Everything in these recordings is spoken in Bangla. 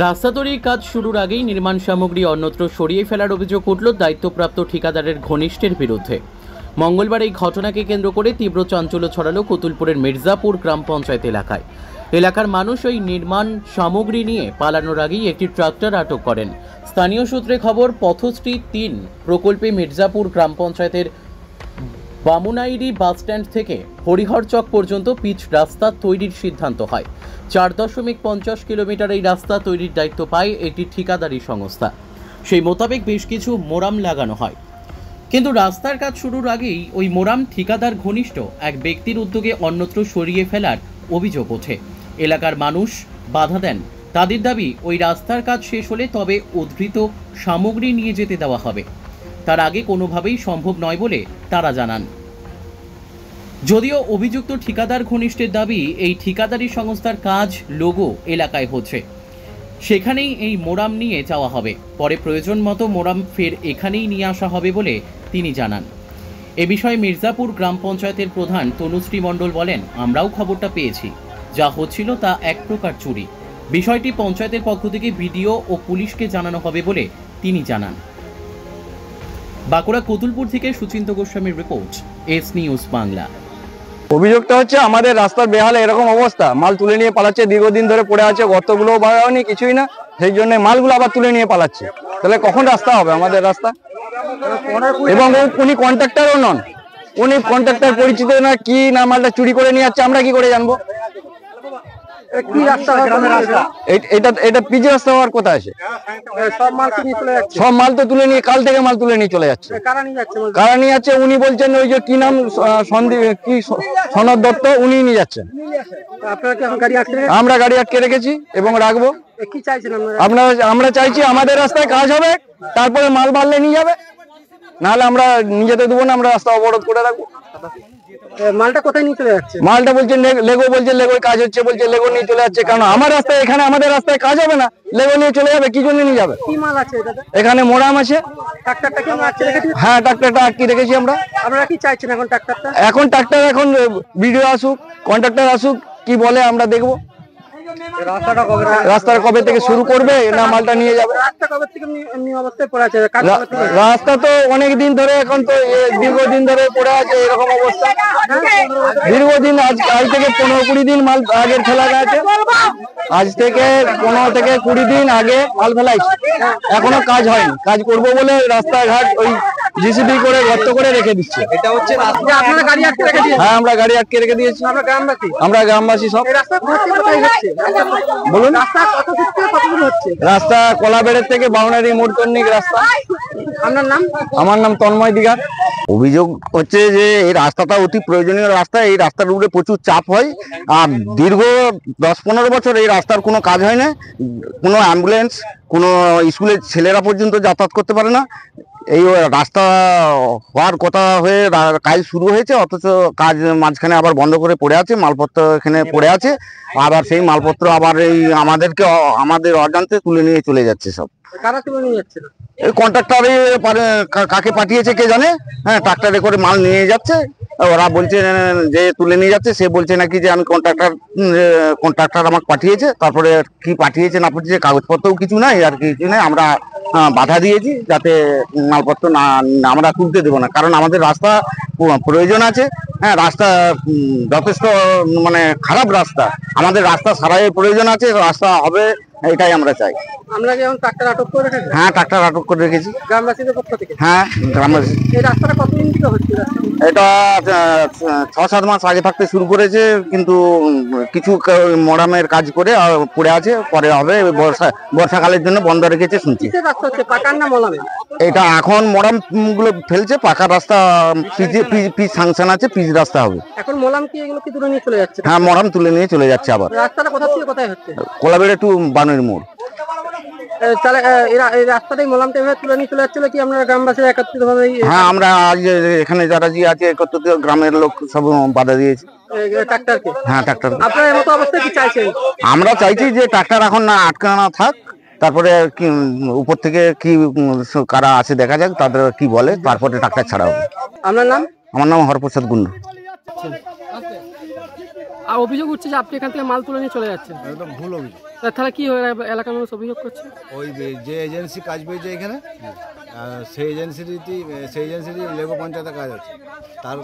রাস্তা তৈরির কাজ শুরুর আগেই নির্মাণ সামগ্রী অন্যত্র সরিয়ে ফেলার অভিযোগ উঠল দায়িত্বপ্রাপ্ত ঠিকাদারের ঘনিষ্ঠের বিরুদ্ধে। মঙ্গলবার এই ঘটনাকে কেন্দ্র করে তীব্র চাঞ্চল্য ছড়ালো কতুলপুরের মির্জাপুর গ্রাম পঞ্চায়েত এলাকায়। এলাকার মানুষ ওই নির্মাণ সামগ্রী নিয়ে পালানোর আগেই একটি ট্রাক্টর আটক করেন। স্থানীয় সূত্রে খবর, পথশ্রী ৩ প্রকল্পে মির্জাপুর গ্রাম পঞ্চায়েতের বামুনাইরি বাসস্ট্যান্ড থেকে হরিহরচক পর্যন্ত পিচ রাস্তা তৈরির সিদ্ধান্ত হয়। ৪.৫০ কিলোমিটার এই রাস্তা তৈরির দায়িত্ব পায় একটি ঠিকাদারি সংস্থা। সেই মোতাবেক বেশ কিছু মোরাম লাগানো হয়, কিন্তু রাস্তার কাজ শুরুর আগেই ওই মোরাম ঠিকাদার ঘনিষ্ঠ এক ব্যক্তির উদ্যোগে অন্যত্র সরিয়ে ফেলার অভিযোগ ওঠে। এলাকার মানুষ বাধা দেন। তাদের দাবি, ওই রাস্তার কাজ শেষ হলে তবে উদ্ধৃত সামগ্রী নিয়ে যেতে দেওয়া হবে। তার আগে কোনোভাবেই সম্ভব নয় বলে তারা জানান। যদিও অভিযুক্ত ঠিকাদার ঘনিষ্ঠের দাবি, এই ঠিকাদারি সংস্থার কাজ লোগো এলাকায় হচ্ছে, সেখানেই এই মোরাম নিয়ে যাওয়া হবে। পরে প্রয়োজন মতো মোরাম ফের এখানেই নিয়ে আসা হবে বলে তিনি জানান। এ বিষয়ে মির্জাপুর গ্রাম পঞ্চায়েতের প্রধান তনুশ্রী মণ্ডল বলেন, আমরাও খবরটা পেয়েছি। যা হচ্ছিল তা এক প্রকার চুরি। বিষয়টি পঞ্চায়েতের পক্ষ থেকে বিডিও ও পুলিশকে জানানো হবে বলে তিনি জানান। বাঁকুড়া কতুলপুর থেকে সুচিন্ত গোস্বামীর রিপোর্ট, এস নিউজ বাংলা। অভিযোগটা হচ্ছে আমাদের রাস্তার বেহালে এরকম অবস্থা, মাল তুলে নিয়ে পালাচ্ছে, দীর্ঘদিন ধরে পড়ে আছে, গর্তগুলো বাড়া হয়নি, কিছুই না, সেই জন্য মালগুলো আবার তুলে নিয়ে পালাচ্ছে। তাহলে কখন রাস্তা হবে আমাদের রাস্তা? এবং উনি কন্ট্রাক্টরও নন, উনি কন্ট্রাক্টর পরিচিত না কি না, মালটা চুরি করে নিয়ে যাচ্ছে, আমরা কি করে জানবো? এটা পিচ রাস্তা হওয়ার কথা আছে। সব মাল তো তুলে নিয়ে, কাল থেকে মাল তুলে নিয়ে চলে যাচ্ছে। কারা নিয়ে যাচ্ছে? উনি বলছেন ওই যে কি নাম, সনদ দত্ত, উনি নিয়ে যাচ্ছেন। আমরা গাড়ি আটকে রেখেছি এবং রাখবো। আমরা চাইছি আমাদের রাস্তায় কাজ হবে, তারপরে মাল বাড়লে নিয়ে যাবে, নাহলে আমরা নিয়ে যেতে দেবো না, আমরা রাস্তা অবরোধ করে রাখবো। মালটা কোথায় নিয়ে চলে যাচ্ছে? মালটা বলছে লেগো, বলছে লেগোর কাজ হচ্ছে, বলছে লেগো নিয়ে চলে যাচ্ছে। কারণ আমার রাস্তায়, এখানে আমাদের রাস্তায় কাজ হবে না, লেগো নিয়ে চলে যাবে, কি জন্য নিয়ে যাবে? কি মাল আছে এটাতে? এখানে মোরাম আছে। ট্রাক্টরটা কি আমরা আটকে রেখেছি? হ্যাঁ, ট্রাক্টরটা আটকে রেখেছি আমরা। আপনারা কি চাইছেন এখন ট্রাক্টরটা? এখন ট্রাক্টর, এখন ভিডিও আসুক, কন্ট্রাক্টর আসুক, কি বলে আমরা দেখবো। রাস্তাটা কবে থেকে শুরু করবে না মালটা নিয়ে যাবে? রাস্তা কবে থেকে এমনি অবস্থায় পড়ে আছে? রাস্তা তো অনেক দিন ধরে, এখন তো দীর্ঘদিন ধরে পড়ে আছে এরকম অবস্থা। দীর্ঘদিন, আজ থেকে 15-20 দিন মাল আগের ফেলা গেছে। আজ থেকে 15 থেকে 20 দিন আগে মাল ফেলাইছে, এখনো কাজ হয়নি। কাজ করবো বলে রাস্তাঘাট ওই জিসিবি করে গর্ত করে রেখে দিচ্ছে। এটা হচ্ছে আপনারা গাড়ি আটকে রেখে দিয়েছেন? হ্যাঁ, আমরা গাড়ি আটকে রেখে দিয়েছি। আমরা গ্রামবাসী সব। বলুন, রাস্তা কলাবেড়ের থেকে বাউনারি মোড় কর্নিক রাস্তা। আপনার নাম? আমার নাম তন্ময় দিগার। অভিযোগ হচ্ছে যে এই রাস্তাটা অতি প্রয়োজনীয় রাস্তা, এই রাস্তার উপরে প্রচুর চাপ হয়, আর দীর্ঘ 10-15 বছর এই রাস্তার কোনো কাজ হয় না। কোনো অ্যাম্বুলেন্স, কোনো স্কুলের ছেলেরা পর্যন্ত যাতায়াত করতে পারে না। এই রাস্তা হওয়ার কথা হয়ে কাজ শুরু হয়েছে, অথচ কাজ মাঝখানে আবার বন্ধ করে পড়ে আছে, মালপত্র এখানে পড়ে আছে, আবার সেই মালপত্র আবার এই আমাদের অজান্তে তুলে নিয়ে চলে যাচ্ছে সব। কারা তুলে নিয়ে যাচ্ছে? এই কন্ট্রাক্টরে কাকে পাঠিয়েছে কে জানে। হ্যাঁ, ট্রাক্টরে করে মাল নিয়ে যাচ্ছে, ওরা বলছে যে তুলে নিয়ে যাচ্ছে, সে বলছে নাকি যে আমি কন্ট্রাক্টর আমাকে পাঠিয়েছে, তারপরে কি পাঠিয়েছে না পাঠিয়েছে কাগজপত্রও কিছু নাই, আর কিছু নাই। আমরা বাধা দিয়েছি যাতে মালপত্র না, আমরা তুলতে দেবো না, কারণ আমাদের রাস্তা প্রয়োজন আছে। হ্যাঁ, রাস্তা যথেষ্ট মানে খারাপ রাস্তা, আমাদের রাস্তা সারাইয়ের প্রয়োজন আছে, রাস্তা হবে এটাই আমরা চাই। আমরা কি এখন ট্রাক্টর আটক করে রেখেছি? হ্যাঁ, ট্রাক্টর আটক করে রেখেছি গ্রামবাসীদের পক্ষ থেকে। হ্যাঁ, গ্রামবাসী। এই রাস্তাটা কতদিন থেকে হচ্ছে? এটা 6-7 মাস আগে থাকতে শুরু করেছে, কিন্তু কিছু মোরামের কাজ করে পড়ে আছে, পরে হবে। বর্ষাকালের জন্য বন্ধ রেখেছে শুনছি। রাস্তা হচ্ছে পাকার না মোলামের? এটা এখন মোরাম গুলো ফেলছে, পাকা রাস্তা পিচ সাংশন আছে, পিচ রাস্তা হবে। এখন মোলাম কি এগুলো কি তুলে নিয়ে চলে যাচ্ছে? হ্যাঁ, মোরাম তুলে নিয়ে চলে যাচ্ছে। আবার রাস্তাটা কোথা থেকে কোথায় হচ্ছে? কোলাবেড়ে টু বানুর মোড়। তাহলে এই রাস্তাটাই মোলামটা এভাবে তুলে নিয়ে চলে যাচ্ছিল কি আপনারা গ্রামবাসীরা একত্রিত ভাবে? হ্যাঁ, আমরা আজ এখানে যারা যে আছে একত্রিত গ্রামের লোক সব বাধা দিয়েছি ট্রাক্টরকে। হ্যাঁ, ট্রাক্টর। আপনারা এই মতো অবস্থায় কি চাইছেন? আমরা চাইছি যে ট্রাক্টর এখন না আটকানো থাক, তারপরে কি উপর থেকে কি কারা আছে দেখা যাক, তাদের কি বলে, তারপরে ট্রাক্টর ছাড়া হবে। আপনার নাম? আমার নাম হরপ্রসাদ কুন্ডু। আর অভিযোগ উঠছে যে আপনি এখান থেকে মাল তুলে নিয়ে চলে যাচ্ছেন। একদম ভুল অভিযোগ। তাহলে কি এলাকার মানুষ অভিযোগ করছে? ওই যে এজেন্সি কাজ পেয়েছে এখানে, সেই এজেন্সিরই লেগো পঞ্চায়েতে কাজ আছে, তার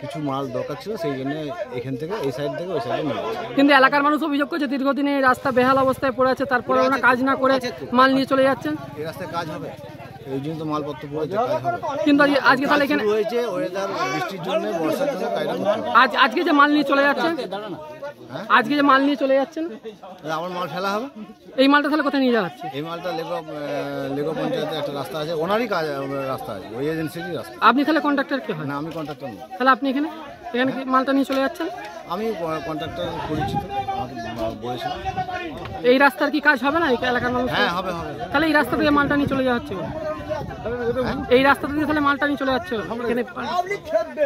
কিছু মাল দরকার ছিল, সেই জন্য এখান থেকে এই সাইড থেকে ওই সাইডে নিয়ে যাচ্ছে। কিন্তু এলাকার মানুষ অভিযোগ করছে দীর্ঘদিন এই রাস্তা বেহাল অবস্থায় পড়ে আছে, তারপরে ওরা কাজ না করে মাল নিয়ে চলে যাচ্ছেন। এই রাস্তায় কাজ হবে, এই জন্য তো মালপত্র পড়েছে, কাজ হবে। কিন্তু আজকে তাহলে এখানে হয়েছে ওয়েদার বৃষ্টির জন্য, বর্ষার জন্য কাজটা করতে হবে। আজকে যে মাল নিয়ে চলে যাচ্ছেন, আজকে যে মাল নিয়ে চলে যাচ্ছেন, আমার মাল ফেলা হবে। এই মালটা তাহলে কোথায় নিয়ে যাওয়া হচ্ছে? এই মালটা লেগো পঞ্চায়েতে একটা রাস্তা আছে, ওনারই কাজ রাস্তা আছে, ওই এজেন্সিরই রাস্তা। আপনি তাহলে কন্ট্রাক্টর কে হয়? না, আমি কন্ট্রাক্টর নই। তাহলে আপনি এখানে কি মালটা নিয়ে চলে যাচ্ছেন? আমি কন্ট্রাক্টর পরিচিত, আমাকে বলেছিল। এই রাস্তার কি কাজ হবে না এই এলাকার মানুষ? হ্যাঁ, হবে হবে। তাহলে এই রাস্তা দিয়ে মালটা নিয়ে চলে যাওয়া হচ্ছে, এই রাস্তা দিয়ে তাহলে মালটা নিয়ে চলে যাচ্ছে এখানে।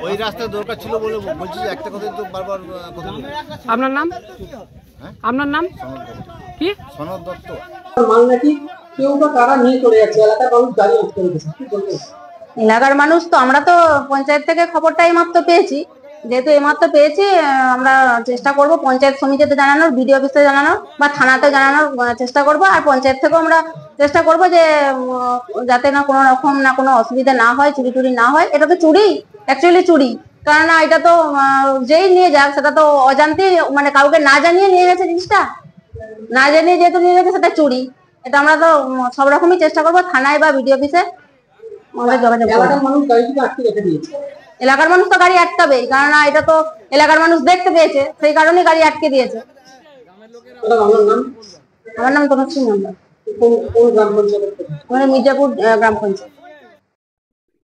ওই রাস্তার দরকার ছিল বলে বলছি, যে একটা কথাই তো বারবার কথা বলি। আপনার নাম? আপনার নাম কি? সনদ দত্ত। মাল নাকি কেউ বা কারা নিয়ে চলে যাচ্ছে, এলাকার মানুষ গাড়ি আটকে রেখেছে, কি বলবেন? এলাকার মানুষ তো, আমরা তো পঞ্চায়েত থেকে খবরটা এইমাত্র পেয়েছি, যেহেতু এইমাত্র পেয়েছি আমরা চেষ্টা করব পঞ্চায়েত সমিতিতে জানানোর, বিডিও অফিসে জানানোর বা থানাতে জানানোর চেষ্টা করব। আর পঞ্চায়েত থেকেও আমরা চেষ্টা করব যে যাতে না কোনো রকম না কোনো অসুবিধা না হয়, চুরি টুরি না হয়। এটা তো চুরি, অ্যাকচুয়ালি চুরি, কারণ এটা তো যেই নিয়ে যাক সেটা তো অজান্তে, মানে কাউকে না জানিয়ে নিয়ে গেছে জিনিসটা, না জানিয়ে যেহেতু নিয়ে গেছে সেটা চুরি। এটা আমরা তো সব রকমই চেষ্টা করবো থানায় বা বিডিও অফিসে আমরা যোগাযোগ করব। এলাকার মানুষ গাড়িটিকে আটকে রেখে দিয়েছে। এলাকার মানুষ তো গাড়ি আটকাবেই, কারণ এটা তো এলাকার মানুষ দেখতে পেয়েছে, সেই কারণে গাড়ি আটকে দিয়েছে। আপনার নাম? আমার নাম তনুশ্রী মন্ডল, কোন গ্রাম পঞ্চায়েত? আমাদের মির্জাপুর গ্রাম পঞ্চায়েত।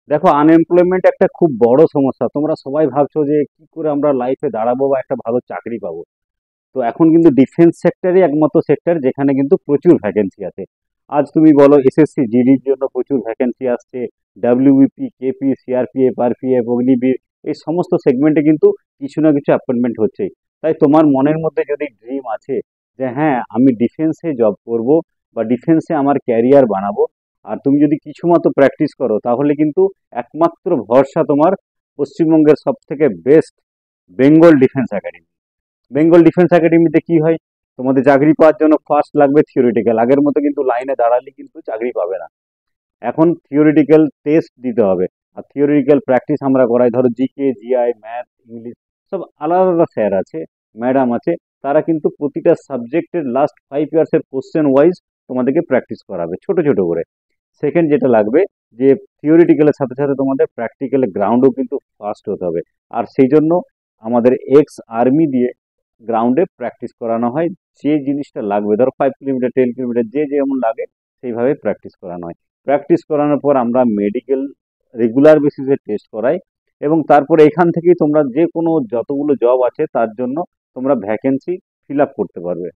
দেখো, আনএমপ্লয়মেন্ট একটা খুব বড় সমস্যা। তোমরা সবাই ভাবছো যে কি করে আমরা লাইফে দাঁড়াবো বা একটা ভালো চাকরি পাবো। তো এখন কিন্তু ডিফেন্স সেক্টরই একমাত্র সেক্টর যেখানে কিন্তু প্রচুর ভ্যাকেন্সি আছে। আজ তুমি বলো এসএসসি জিডির জন্য প্রচুর ভ্যাকেন্সি আসছে, WBP, KP, CRPF, RPF, Agniveer, এই সমস্ত সেগমেন্টে কিন্তু কিছু না কিছু অ্যাপয়েন্টমেন্ট হচ্ছেই। তাই তোমার মনের মধ্যে যদি ড্রিম আছে যে হ্যাঁ আমি ডিফেন্সে জব করব বা ডিফেন্সে আমার ক্যারিয়ার বানাবো, আর তুমি যদি কিছু মতো প্র্যাকটিস করো, তাহলে কিন্তু একমাত্র ভরসা তোমার পশ্চিমবঙ্গের সব থেকে best Bengal defence academy. Bengal defence একাডেমিতে কি হয়, তোমাদের চাকরি পাওয়ার জন্য ফার্স্ট লাগবে থিওরিটিক্যাল। আগের মতো কিন্তু লাইনে দাঁড়ালে কিন্তু চাকরি পাবে না, এখন থিওরিটিক্যাল টেস্ট দিতে হবে। আর থিওরিটিক্যাল প্র্যাকটিস আমরা করাই, ধরো জিকে, জিআই, ম্যাথ, ইংলিশ, সব আলাদা আলাদা স্যার আছে, ম্যাডাম আছে, তারা কিন্তু প্রতিটা সাবজেক্টের লাস্ট 5 ইয়ার্সের কোশ্চেন ওয়াইজ তোমাদেরকে প্র্যাকটিস করাবে ছোট ছোট করে। সেকেন্ড যেটা লাগবে যে থিওরিটিক্যালের সাথে সাথে তোমাদের প্র্যাকটিক্যালের গ্রাউন্ডও কিন্তু ফাস্ট হতে হবে। আর সেই জন্য আমাদের এক্স আর্মি দিয়ে গ্রাউন্ডে প্র্যাকটিস করানো হয়। যে জিনিসটা লাগবে, ধরো 5 কিলোমিটার, 10 কিলোমিটার, যে যেমন লাগে সেইভাবে প্র্যাকটিস করানো হয়। প্র্যাকটিস করানোর পর আমরা মেডিকেল রেগুলার বেসিসে টেস্ট করাই, এবং তারপরে এখান থেকেই তোমরা যে কোনো যতগুলো জব আছে তার জন্য তোমরা ভ্যাকেন্সি ফিল আপ করতে পারবে,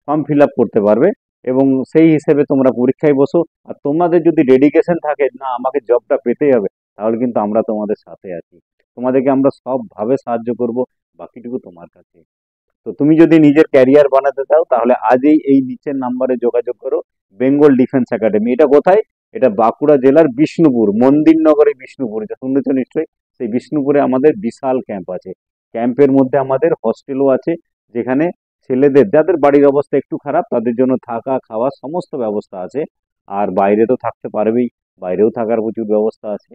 ফর্ম ফিল আপ করতে পারবে, এবং সেই হিসেবে তোমরা পরীক্ষায় বসো। আর তোমাদের যদি ডেডিকেশন থাকে না আমাকে জবটা পেতেই হবে, তাহলে কিন্তু আমরা তোমাদের সাথে আছি, তোমাদেরকে আমরা সবভাবে সাহায্য করব, বাকিটুকু তোমার কাছে। তো তুমি যদি নিজের ক্যারিয়ার বানাতে চাও তাহলে আজই এই নিচের নাম্বারে যোগাযোগ করো, বেঙ্গল ডিফেন্স একাডেমি। এটা কোথায়? এটা বাঁকুড়া জেলার বিষ্ণুপুর, মন্দিরনগরে বিষ্ণুপুর, এটা শুনেছ নিশ্চয়ই। সেই বিষ্ণুপুরে আমাদের বিশাল ক্যাম্প আছে। ক্যাম্পের মধ্যে আমাদের হস্টেলও আছে, যেখানে ছেলেদের যাদের বাড়ির অবস্থা একটু খারাপ তাদের জন্য থাকা খাওয়া সমস্ত ব্যবস্থা আছে। আর বাইরে তো থাকতে পারবেই, বাইরেও থাকার প্রচুর ব্যবস্থা আছে।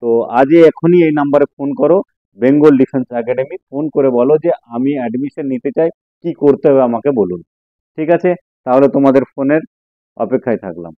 তো আজই এখনই এই নাম্বারে ফোন করো, বেঙ্গল ডিফেন্স একাডেমি, ফোন করে বলো যে আমি অ্যাডমিশন নিতে চাই, কি করতে হবে আমাকে বলুন। ঠিক আছে, তাহলে তোমাদের ফোনের অপেক্ষায় থাকলাম।